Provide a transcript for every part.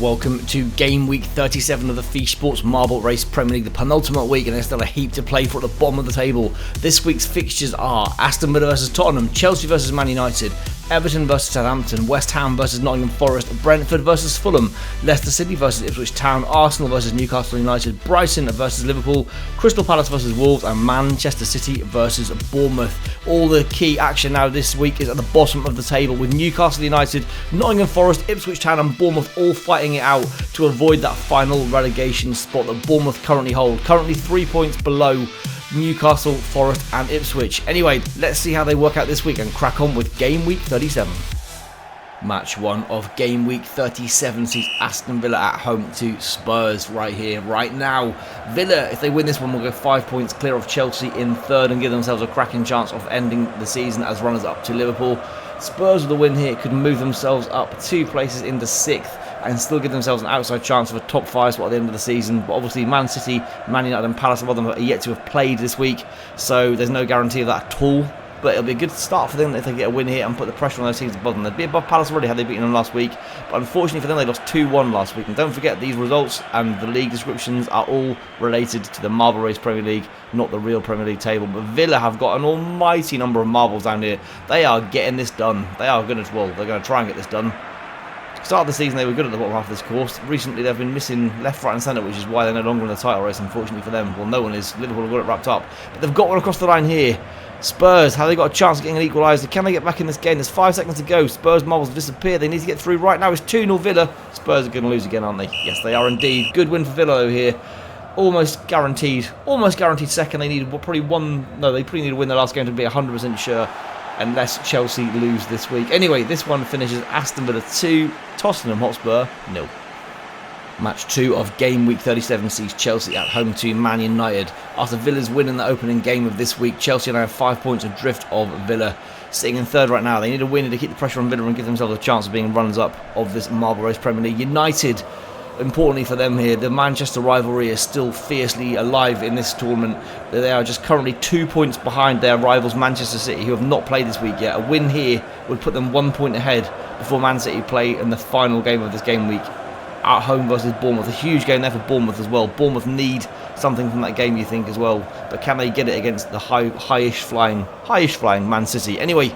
Welcome to game week 37 of the Feesh Sports Marble Race Premier League, the penultimate week, and there's still a heap to play for at the bottom of the table. This week's fixtures are Aston Villa versus Tottenham, Chelsea versus Man United, Everton versus Southampton, West Ham versus Nottingham Forest, Brentford versus Fulham, Leicester City versus Ipswich Town, Arsenal versus Newcastle Utd, Brighton versus Liverpool, Crystal Palace versus Wolves, and Manchester City versus Bournemouth. All the key action now this week is at the bottom of the table, with Newcastle United, Nottingham Forest, Ipswich Town and Bournemouth all fighting it out to avoid that final relegation spot that Bournemouth currently hold. Currently 3 points below Newcastle, Forest and Ipswich. Anyway, let's see how they work out this week and crack on with game week 37. Match 1 of game week 37 sees Aston Villa at home to Spurs right here, right now. Villa, if they win this one, will go 5 points clear of Chelsea in third and give themselves a cracking chance of ending the season as runners up to Liverpool. Spurs with a win here could move themselves up 2 places into 6th and still give themselves an outside chance of a top 5 spot at the end of the season. But obviously Man City, Man United and Palace are yet to have played this week, so there's no guarantee of that at all. But it'll be a good start for them if they get a win here and put the pressure on those teams above them. They'd be above Palace already had they beaten them last week, but unfortunately for them they lost 2-1 last week. And don't forget, these results and the league descriptions are all related to the Marble Race Premier League, not the real Premier League table. But Villa have got an almighty number of marbles down here. They are getting this done. They are going to, well, they're going to try and get this done. Start of the season they were good at the bottom half of this course. Recently they've been missing left, right and centre, which is why they're no longer in the title race, unfortunately for them. Well, no one is. Liverpool have got it wrapped up, but they've got one across the line here. Spurs, have they got a chance of getting an equaliser? Can they get back in this game? There's 5 seconds to go. Spurs marbles have disappeared. They need to get through right now. It's 2-0 Villa. Spurs are going to lose again, aren't they? Yes, they are indeed. Good win for Villa though here. Almost guaranteed second. They need probably one. No, they probably need to win their last game to be 100% sure, unless Chelsea lose this week. Anyway, this one finishes Aston Villa 2, Tottenham Hotspur 0. Match 2 of game week 37 sees Chelsea at home to Man United. After Villa's win in the opening game of this week, Chelsea now have 5 points adrift of Villa, sitting in third right now. They need a win to keep the pressure on Villa and give themselves a chance of being runners-up of this Marble Race Premier League. United, importantly for them here, the Manchester rivalry is still fiercely alive in this tournament. They are just currently 2 points behind their rivals Manchester City, who have not played this week yet. A win here would put them 1 point ahead before Man City play in the final game of this game week at home versus Bournemouth. A huge game there for Bournemouth as well. Bournemouth need something from that game, you think, as well, but can they get it against the high-ish flying Man City? Anyway,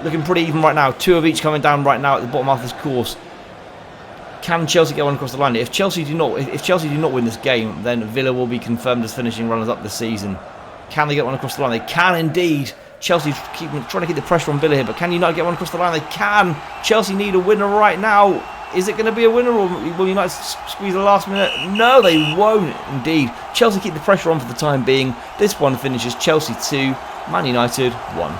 looking pretty even right now. 2 of each coming down right now at the bottom half of this course. Can Chelsea get one across the line? If Chelsea do not win this game, then Villa will be confirmed as finishing runners-up this season. Can they get one across the line? They can indeed. Chelsea trying to keep the pressure on Villa here, but can United get one across the line? They can. Chelsea need a winner right now. Is it going to be a winner, or will United squeeze the last minute? No, they won't indeed. Chelsea keep the pressure on for the time being. This one finishes Chelsea 2, Man United 1.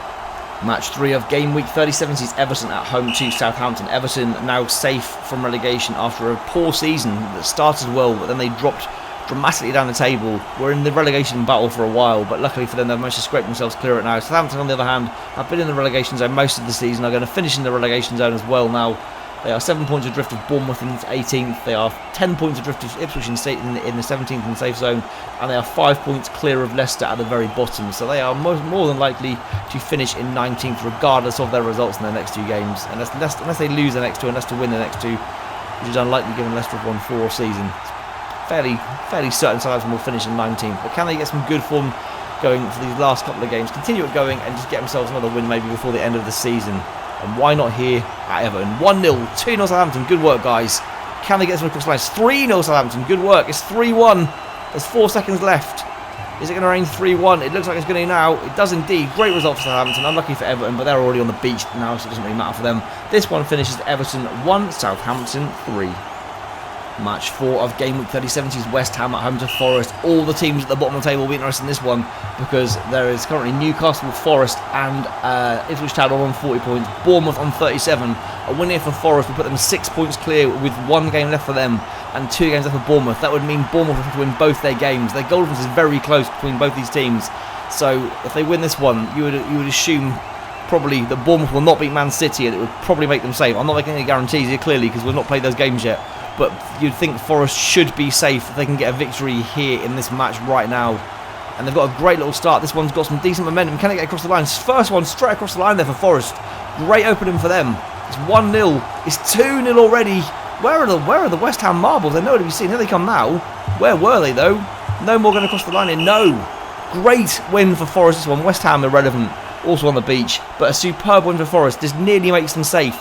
Match 3 of game week 37 sees Everton at home to Southampton. Everton now safe from relegation after a poor season that started well, but then they dropped dramatically down the table. We're in the relegation battle for a while, but luckily for them they've managed to scrape themselves clear it now. Southampton, on the other hand, have been in the relegation zone most of the season. Are going to finish in the relegation zone as well now. They are 7 points adrift of Bournemouth in 18th. They are 10 points adrift of Ipswich in the 17th in the safe zone. And they are 5 points clear of Leicester at the very bottom. So they are more than likely to finish in 19th regardless of their results in their next 2 games. Unless they lose their next 2, unless to win the next 2, which is unlikely given Leicester have won 4 all season. Fairly certain Southampton will finish in 19th. But can they get some good form going for these last couple of games? Continue it going and just get themselves another win maybe before the end of the season. And why not here at Everton? 1-0, 2-0 Southampton. Good work, guys. Can they get some across the line? It's 3-0 Southampton. Good work. It's 3-1. There's 4 seconds left. Is it going to rain 3-1? It looks like it's going to now. It does indeed. Great result for Southampton. Unlucky for Everton, but they're already on the beach now, so it doesn't really matter for them. This one finishes Everton 1, Southampton 3. Match 4 of game week 37 sees West Ham at home to Forest. All the teams at the bottom of the table will be interested in this one because there is currently Newcastle, Forest and Ipswich Town all on 40 points. Bournemouth on 37. A win here for Forest will put them 6 points clear with 1 game left for them and 2 games left for Bournemouth. That would mean Bournemouth have to win both their games. Their goal difference is very close between both these teams. So if they win this one, you would assume probably that Bournemouth will not beat Man City and it would probably make them safe. I'm not making any guarantees here clearly because we've not played those games yet. But you'd think Forest should be safe if they can get a victory here in this match right now. And they've got a great little start. This one's got some decent momentum. Can they get across the line? First one straight across the line there for Forest. Great opening for them. It's 1-0. It's 2-0 already. Where are the West Ham marbles? They're nowhere to be seen. Here they come now. Where were they though? No more going across the line here. No. Great win for Forest this one. West Ham irrelevant. Also on the beach. But a superb win for Forest. This nearly makes them safe.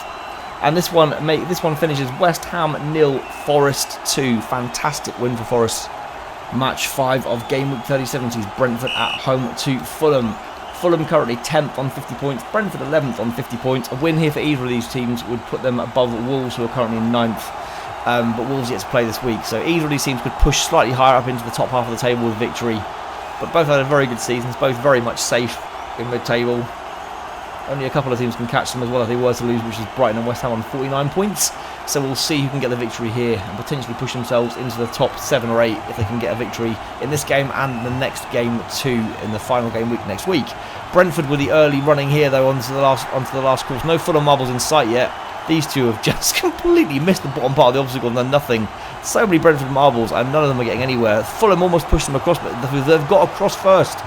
And this one finishes West Ham 0, Forest 2. Fantastic win for Forest. Match 5 of Game Week 37 sees Brentford at home to Fulham. Fulham currently 10th on 50 points, Brentford 11th on 50 points. A win here for either of these teams would put them above Wolves, who are currently in 9th. But Wolves yet to play this week, so either of these teams could push slightly higher up into the top half of the table with victory. But both had a very good seasons, both very much safe in mid-table. Only a couple of teams can catch them as well if they were to lose, which is Brighton and West Ham on 49 points. So we'll see who can get the victory here and potentially push themselves into the top 7 or 8 if they can get a victory in this game and the next game too in the final game week next week. Brentford with the early running here though onto the last course. No Fulham marbles in sight yet. These two have just completely missed the bottom part of the obstacle and done nothing. So many Brentford marbles and none of them are getting anywhere. Fulham almost pushed them across, but they've got across first.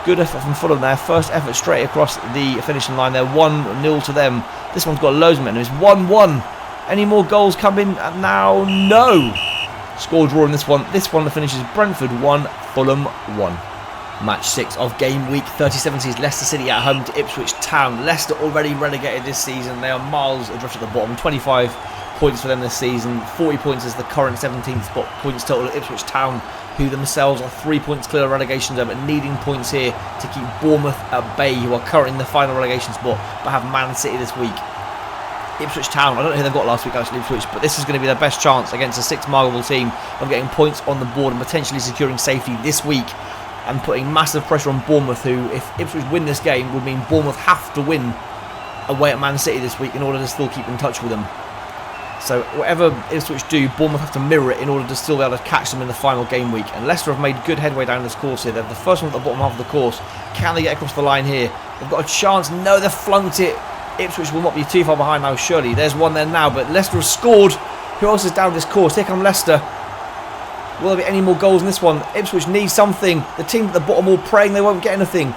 Good effort from Fulham there. First effort straight across the finishing line there. 1-0 to them. This one's got loads of momentum. It's 1-1. Any more goals coming now? No. Score draw in this one. This one finishes Brentford 1, Fulham 1. Match 6 of Game Week 37 sees Leicester City at home to Ipswich Town. Leicester already relegated this season. They are miles adrift at the bottom. 25 points for them this season. 40 points is the current 17th spot points total at Ipswich Town, who themselves are 3 points clear of relegation zone, but needing points here to keep Bournemouth at bay, who are currently in the final relegation spot, but have Man City this week. Ipswich Town, I don't know who they got last week actually, Ipswich, but this is going to be their best chance against a 6-markable team of getting points on the board and potentially securing safety this week and putting massive pressure on Bournemouth, who, if Ipswich win this game, would mean Bournemouth have to win away at Man City this week in order to still keep in touch with them. So whatever Ipswich do, Bournemouth have to mirror it in order to still be able to catch them in the final game week. And Leicester have made good headway down this course here. They're the first one at the bottom half of the course. Can they get across the line here? They've got a chance. No, they've flunked it. Ipswich will not be too far behind now, surely. There's one there now, but Leicester have scored. Who else is down this course? Here come Leicester. Will there be any more goals in this one? Ipswich needs something. The team at the bottom all praying they won't get anything.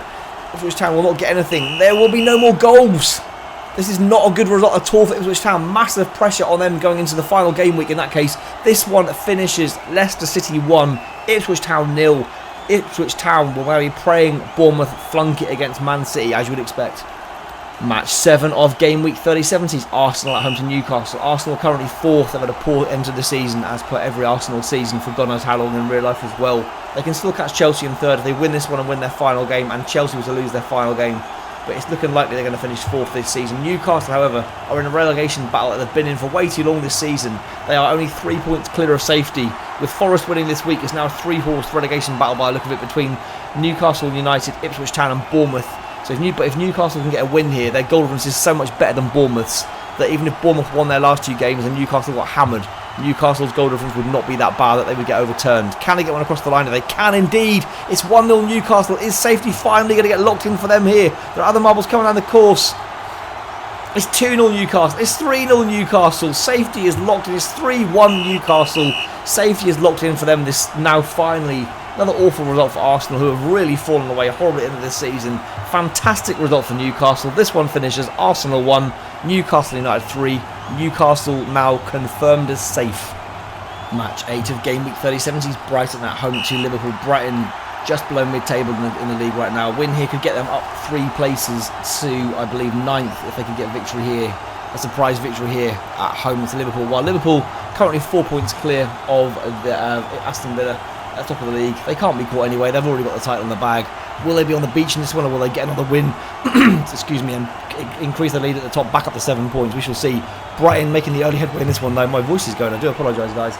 Ipswich Town will not get anything. There will be no more goals. This is not a good result at all for Ipswich Town. Massive pressure on them going into the final game week in that case. This one finishes Leicester City 1, Ipswich Town 0. Ipswich Town will now be praying Bournemouth flunk it against Man City, as you would expect. Match 7 of Game Week 37 sees Arsenal at home to Newcastle. Arsenal currently 4th. They've had a poor end to the season, as per every Arsenal season for God knows how long in real life as well. They can still catch Chelsea in 3rd if they win this one and win their final game, and Chelsea was to lose their final game. But it's looking likely they're going to finish 4th this season. Newcastle, however, are in a relegation battle that they've been in for way too long this season. They are only 3 points clear of safety. With Forest winning this week, it's now a 3-horse relegation battle by the look of it between Newcastle United, Ipswich Town and Bournemouth. So if Newcastle can get a win here, their goal difference is so much better than Bournemouth's that even if Bournemouth won their last 2 games and Newcastle got hammered, Newcastle's goal difference would not be that bad that they would get overturned. Can they get one across the line? They can indeed. It's 1-0 Newcastle. Is safety finally going to get locked in for them here? There are other marbles coming down the course. It's 2-0 Newcastle. It's 3-0 Newcastle. Safety is locked in. It's 3-1 Newcastle. Safety is locked in for them this now finally. Another awful result for Arsenal, who have really fallen away horribly into this season. Fantastic result for Newcastle. This one finishes Arsenal 1, Newcastle United 3. Newcastle now confirmed as safe. Match 8 of Game Week 37 sees Brighton at home to Liverpool. Brighton just below mid-table in the league right now. A win here could get them up 3 places to, I believe, 9th if they could get a victory here. A surprise victory here at home to Liverpool. While Liverpool currently 4 points clear of the Aston Villa at the top of the league. They can't be caught anyway. They've already got the title in the bag. Will they be on the beach in this one, or will they get another win? Excuse me, and increase the lead at the top, back up to 7 points? We shall see. Brighton making the early headway in this one, though. My voice is going. I do apologise, guys.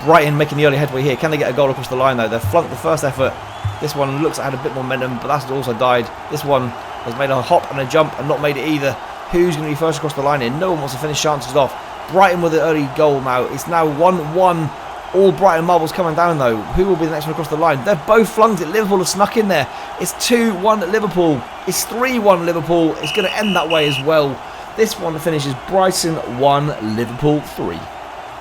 Brighton making the early headway here. Can they get a goal across the line, though? They've flunked the first effort. This one looks like it had a bit more momentum, but that's also died. This one has made a hop and a jump and not made it either. Who's going to be first across the line here? No one wants to finish chances off. Brighton with the early goal now. It's now 1-1. All Brighton marbles coming down though. Who will be the next one across the line? They've both flunked it. Liverpool have snuck in there. It's 2-1 Liverpool. It's 3-1 Liverpool. It's going to end that way as well. This one finishes Brighton 1, Liverpool 3.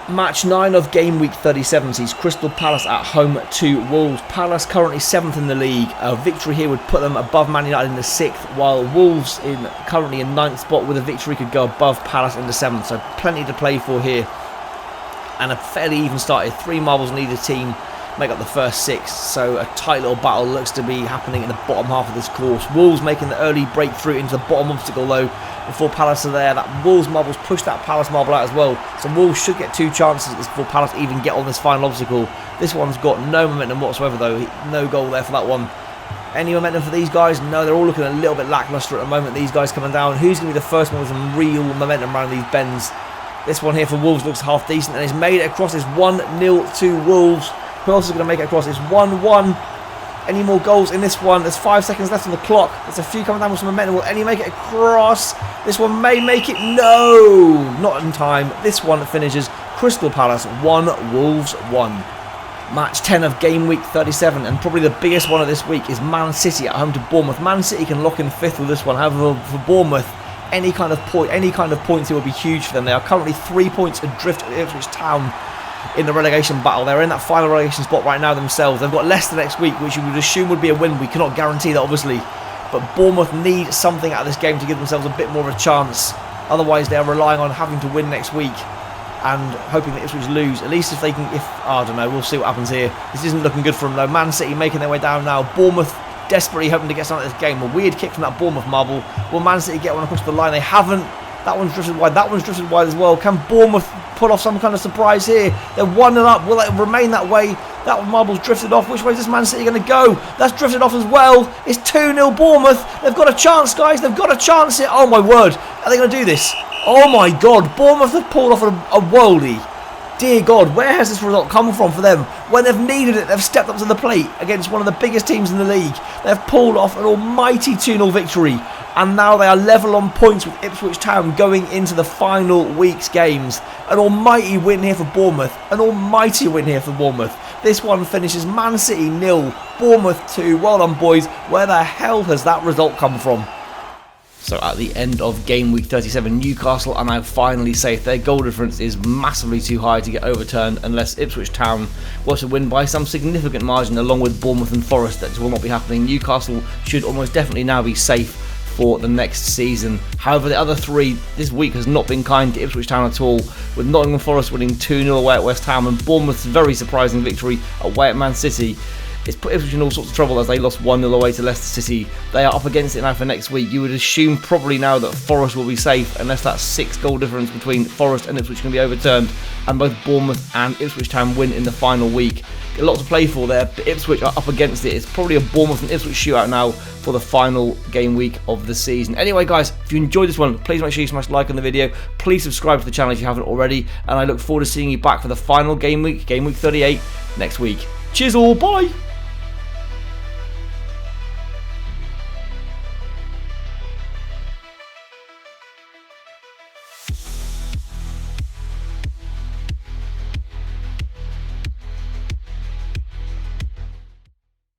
Match 9 of Game Week 37 sees Crystal Palace at home to Wolves. Palace currently 7th in the league. A victory here would put them above Man United in the 6th, while Wolves currently in 9th spot with a victory could go above Palace in the 7th. So plenty to play for here. and a fairly even start. 3 marbles on either team make up the first 6, so a tight little battle looks to be happening in the bottom half of this course. Wolves making the early breakthrough into the bottom obstacle though before Palace are there. That Wolves marbles push that Palace marble out as well, so Wolves should get 2 chances before Palace even get on this final obstacle. This one's got no momentum whatsoever though, no goal there for that one. Any momentum for these guys? No, they're all looking a little bit lacklustre at the moment, these guys coming down. Who's going to be the first one with some real momentum around these bends? This one here for Wolves looks half decent, and it's made it across. It's 1-0 to Wolves. Who else is going to make it across? It's 1-1. Any more goals in this one? There's 5 seconds left on the clock. There's a few coming down with some momentum. Will any make it across? This one may make it. No! Not in time. This one finishes Crystal Palace 1, Wolves 1. Match 10 of game week 37, and probably the biggest one of this week is Man City at home to Bournemouth. Man City can lock in 5th with this one. However, for Bournemouth, any kind of points here will be huge for them. They are currently 3 points adrift at Ipswich Town in the relegation battle. They're in that final relegation spot right now themselves. They've got Leicester next week, which you would assume would be a win. We cannot guarantee that, obviously, but Bournemouth need something out of this game to give themselves a bit more of a chance. Otherwise, they are relying on having to win next week and hoping that Ipswich lose. At least if they can, I don't know, we'll see what happens here. This isn't looking good for them though. Man City making their way down now. Bournemouth desperately hoping to get something out of this game. A weird kick from that Bournemouth marble. Will Man City get one across the line? They haven't. That one's drifted wide. That one's drifted wide as well. Can Bournemouth pull off some kind of surprise here? They're 1-0 up. Will it remain that way? That marble's drifted off. Which way is this Man City going to go? That's drifted off as well. It's 2-0 Bournemouth. They've got a chance, guys. They've got a chance here. Oh my word. Are they going to do this? Oh my god. Bournemouth have pulled off a worldie. Dear God, where has this result come from for them? When they've needed it, they've stepped up to the plate against one of the biggest teams in the league. They've pulled off an almighty 2-0 victory. And now they are level on points with Ipswich Town going into the final week's games. An almighty win here for Bournemouth. An almighty win here for Bournemouth. This one finishes Man City 0, Bournemouth 2. Well done, boys. Where the hell has that result come from? So at the end of game week 37, Newcastle are now finally safe. Their goal difference is massively too high to get overturned unless Ipswich Town were to win by some significant margin along with Bournemouth and Forest. That will not be happening. Newcastle should almost definitely now be safe for the next season. However, the other 3 this week has not been kind to Ipswich Town at all, with Nottingham Forest winning 2-0 away at West Ham and Bournemouth's very surprising victory away at Man City. It's put Ipswich in all sorts of trouble as they lost 1-0 away to Leicester City. They are up against it now for next week. You would assume probably now that Forest will be safe unless that 6 goal difference between Forest and Ipswich can be overturned and both Bournemouth and Ipswich Town win in the final week. A lot to play for there, but Ipswich are up against it. It's probably a Bournemouth and Ipswich shootout now for the final game week of the season. Anyway guys, if you enjoyed this one, please make sure you smash like on the video. Please subscribe to the channel if you haven't already, and I look forward to seeing you back for the final game week 38 next week. Cheers all, bye!